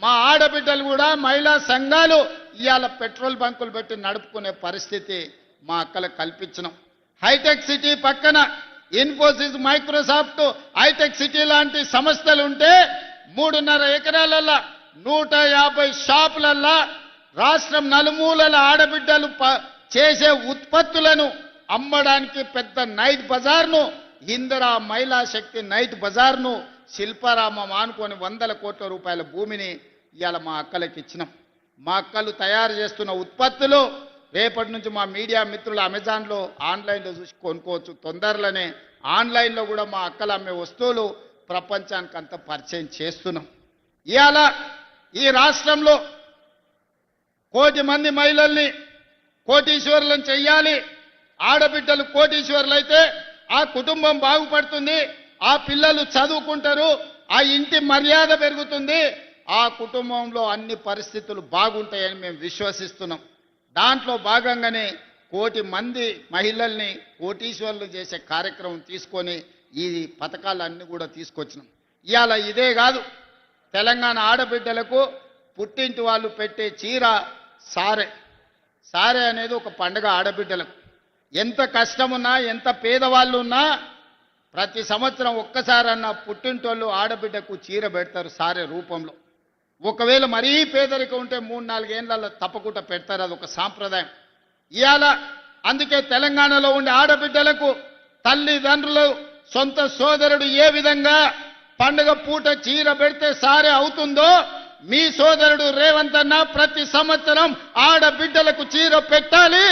మా ఆడబిడ్డలు కూడా మహిళా సంఘాలు ఇవాళ పెట్రోల్ బంకులు పెట్టి నడుపుకునే పరిస్థితి మా అక్కలకు కల్పించినాం. హైటెక్ సిటీ పక్కన ఇన్ఫోసిస్, మైక్రోసాఫ్ట్, హైటెక్ సిటీ లాంటి సంస్థలు ఉంటే 3.5 ఎకరాలల్లో 150 షాపులల్లో రాష్ట్రం నలుమూలల ఆడబిడ్డలు చేసే ఉత్పత్తులను అమ్మడానికి పెద్ద నైట్ బజార్ను, ఇందిరా మహిళా శక్తి నైట్ బజార్ను, శిల్పారామం ఆనుకొని 100 కోట్ల రూపాయల భూమిని ఇవాళ మా అక్కలకు ఇచ్చినాం. మా అక్కలు తయారు చేస్తున్న ఉత్పత్తులు రేపటి నుంచి మా మీడియా మిత్రులు అమెజాన్లో ఆన్లైన్లో చూసి కొనుక్కోవచ్చు. తొందరలోనే ఆన్లైన్లో కూడా మా అక్కలు అమ్మే వస్తువులు ప్రపంచానికి అంతా పరిచయం చేస్తున్నాం. ఇవాళ ఈ రాష్ట్రంలో 1 కోటి మంది మహిళల్ని కోటీశ్వరులను చెయ్యాలి. ఆడబిడ్డలు కోటీశ్వరులు అయితే ఆ కుటుంబం బాగుపడుతుంది, ఆ పిల్లలు చదువుకుంటారు, ఆ ఇంటి మర్యాద పెరుగుతుంది, ఆ కుటుంబంలో అన్ని పరిస్థితులు బాగుంటాయని మేము విశ్వసిస్తున్నాం. దాంట్లో భాగంగానే 1 కోటి మంది మహిళల్ని కోటీశ్వరులు చేసే కార్యక్రమం తీసుకొని ఈ పథకాలన్నీ కూడా తీసుకొచ్చినాం. ఇవాళ ఇదే కాదు, తెలంగాణ ఆడబిడ్డలకు పుట్టింటి వాళ్ళు పెట్టే చీర సారె. సారె అనేది ఒక పండుగ ఆడబిడ్డలకు. ఎంత కష్టమున్నా, ఎంత పేదవాళ్ళు ఉన్నా ప్రతి సంవత్సరం ఒక్కసారన్నా పుట్టింటోళ్ళు ఆడబిడ్డకు చీర పెడతారు సారె రూపంలో. ఒకవేళ మరీ పేదరికం ఉంటే 3-4 ఏళ్ళల్లో తప్పకుండా పెడతారు, అది ఒక సాంప్రదాయం. ఇవాళ అందుకే తెలంగాణలో ఉండే ఆడబిడ్డలకు తల్లిదండ్రులు, సొంత సోదరుడు ఏ విధంగా పండుగ పూట చీర పెడితే సారే అవుతుందో, మీ సోదరుడు రేవంత్ అన్న ప్రతి సంవత్సరం ఆడబిడ్డలకు చీర పెట్టాలి,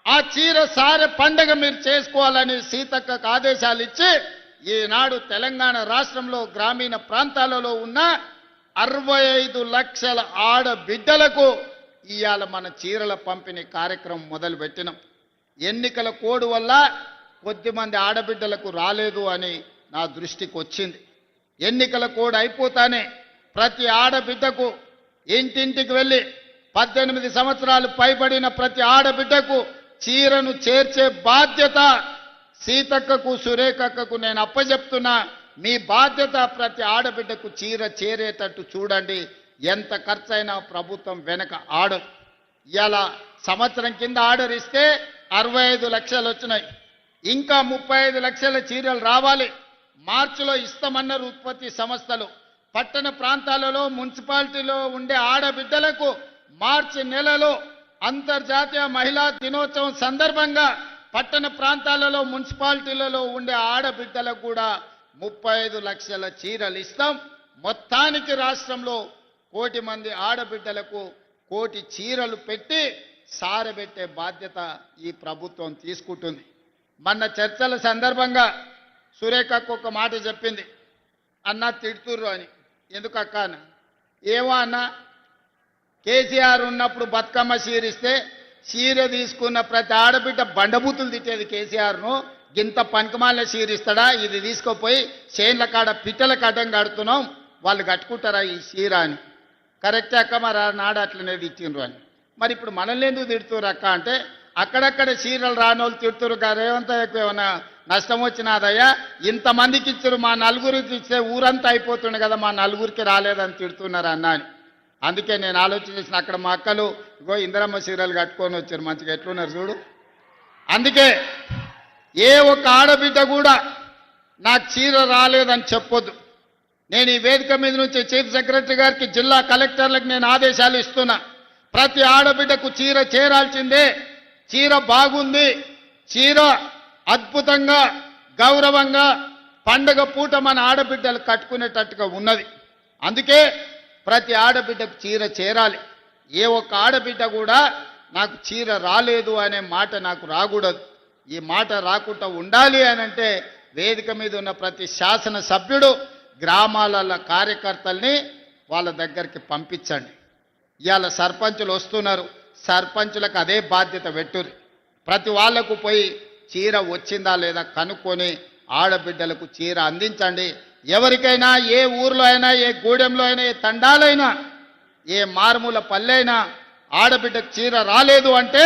ఆ చీర సారె పండుగ మీరు చేసుకోవాలని సీతక్కకు ఆదేశాలు ఇచ్చి ఈనాడు తెలంగాణ రాష్ట్రంలో గ్రామీణ ప్రాంతాలలో ఉన్న 65 లక్షల ఆడబిడ్డలకు ఇవాళ మన చీరల పంపిణీ కార్యక్రమం మొదలు పెట్టినాం. ఎన్నికల కోడ్ వల్ల కొద్దిమంది ఆడబిడ్డలకు రాలేదు అని నా దృష్టికి వచ్చింది. ఎన్నికల కోడ్ అయిపోతానే ప్రతి ఆడబిడ్డకు ఇంటింటికి వెళ్ళి 18 సంవత్సరాలు పైబడిన ప్రతి ఆడబిడ్డకు చీరను చేర్చే బాధ్యత సీతక్కకు, సురేఖక్కకు నేను అప్పచెప్తున్నా. మీ బాధ్యత ప్రతి ఆడబిడ్డకు చీర చేరేటట్టు చూడండి. ఎంత ఖర్చైనా ప్రభుత్వం వెనక ఆర్డర్. ఇలా సంవత్సరం కింద ఆర్డర్ ఇస్తే 65 లక్షలు వచ్చినాయి, ఇంకా 35 లక్షల చీరలు రావాలి. మార్చిలో ఇస్తామన్నారు ఉత్పత్తి సంస్థలు. పట్టణ ప్రాంతాలలో మున్సిపాలిటీలో ఉండే ఆడబిడ్డలకు మార్చి నెలలో అంతర్జాతీయ మహిళా దినోత్సవం సందర్భంగా పట్టణ ప్రాంతాలలో మున్సిపాలిటీలలో ఉండే ఆడబిడ్డలకు కూడా 35 లక్షల చీరలు ఇస్తాం. మొత్తానికి రాష్ట్రంలో 1 కోటి మంది ఆడబిడ్డలకు 1 కోటి చీరలు పెట్టి సారబెట్టే బాధ్యత ఈ ప్రభుత్వం తీసుకుంటుంది. మొన్న చర్చల సందర్భంగా సురేఖకు ఒక మాట చెప్పింది, అన్న తిడుతుర్రు అని. ఎందుకు అక్క అన్న? ఏమో అన్న, కేసీఆర్ ఉన్నప్పుడు బతుకమ్మ చీరిస్తే చీర తీసుకున్న ప్రతి ఆడబిడ్డ బండబూతులు తిట్టేది కేసీఆర్ను. గింత పనికిమాల చీరిస్తాడా, ఇది తీసుకుపోయి చేన్ల కాడ పిట్టల కడ్డం కడుతున్నాం, వాళ్ళు కట్టుకుంటారా ఈ చీర అని. కరెక్టే అక్క, మరి నాడు అట్లనే తిట్టిండ్రు అని. మరి ఇప్పుడు మనల్ని ఎందుకు తిడుతురు అక్క అంటే, అక్కడక్కడ చీరలు రానోళ్ళు తిడుతురు. రేవంత్ ఏమన్నా నష్టం వచ్చినాదయ్యా, ఇంతమందికి ఇచ్చారు, మా నలుగురికి ఇస్తే ఊరంతా అయిపోతుండే కదా, మా నలుగురికి రాలేదని తిడుతున్నారు అన్న అని. అందుకే నేను ఆలోచన చేసిన, అక్కడ మా అక్కలు ఇగో ఇందిరమ్మ చీరలు కట్టుకొని వచ్చారు, మంచిగా ఎట్లున్నారు చూడు. అందుకే ఏ ఒక్క ఆడబిడ్డ కూడా నాకు చీర రాలేదని చెప్పొద్దు. నేను ఈ వేదిక మీద నుంచి చీఫ్ సెక్రటరీ గారికి, జిల్లా కలెక్టర్లకు నేను ఆదేశాలు ఇస్తున్నా. ప్రతి ఆడబిడ్డకు చీర చేరాల్సిందే. చీర బాగుంది, చీర అద్భుతంగా గౌరవంగా పండగ పూట మన ఆడబిడ్డలు కట్టుకునేటట్టుగా ఉన్నది. అందుకే ప్రతి ఆడబిడ్డకు చీర చేరాలి. ఏ ఒక్క ఆడబిడ్డ కూడా నాకు చీర రాలేదు అనే మాట నాకు రాకూడదు. ఈ మాట రాకుండా ఉండాలి అని అంటే వేదిక మీద ఉన్న ప్రతి శాసన సభ్యుడు గ్రామాల కార్యకర్తల్ని వాళ్ళ దగ్గరికి పంపించండి. ఇవాళ సర్పంచులు వస్తున్నారు, సర్పంచులకు అదే బాధ్యత పెట్టుర్రి. ప్రతి వాళ్లకు పోయి చీర వచ్చిందా లేదా కనుక్కొని ఆడబిడ్డలకు చీర అందించండి. ఎవరికైనా ఏ ఊర్లో అయినా, ఏ గూడెంలో అయినా, ఏ తండాలైనా, ఏ మారుమూల పల్లెైనా ఆడబిడ్డకు చీర రాలేదు అంటే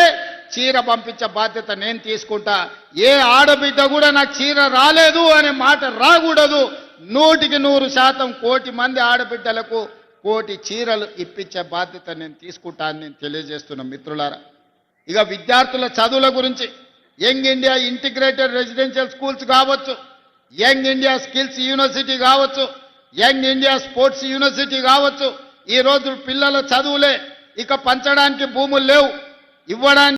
చీర పంపించే బాధ్యత నేను తీసుకుంటా. ఏ ఆడబిడ్డ కూడా నాకు చీర రాలేదు అనే మాట రాకూడదు. 100% 1 కోటి మంది ఆడబిడ్డలకు కోటి చీరలు ఇప్పించే బాధ్యత నేను తీసుకుంటానని నేను తెలియజేస్తున్న మిత్రులారా. ఇక విద్యార్థుల చదువుల గురించి young India integrated residential schools కావచ్చు, యంగ్ ఇండియా స్కిల్స్ యూనివర్సిటీ కావచ్చు, యంగ్ ఇండియా స్పోర్ట్స్ యూనివర్సిటీ కావచ్చు. ఈ రోజు పిల్లల చదువులే, ఇక పంచడానికి భూములు లేవు, ఇవ్వడానికి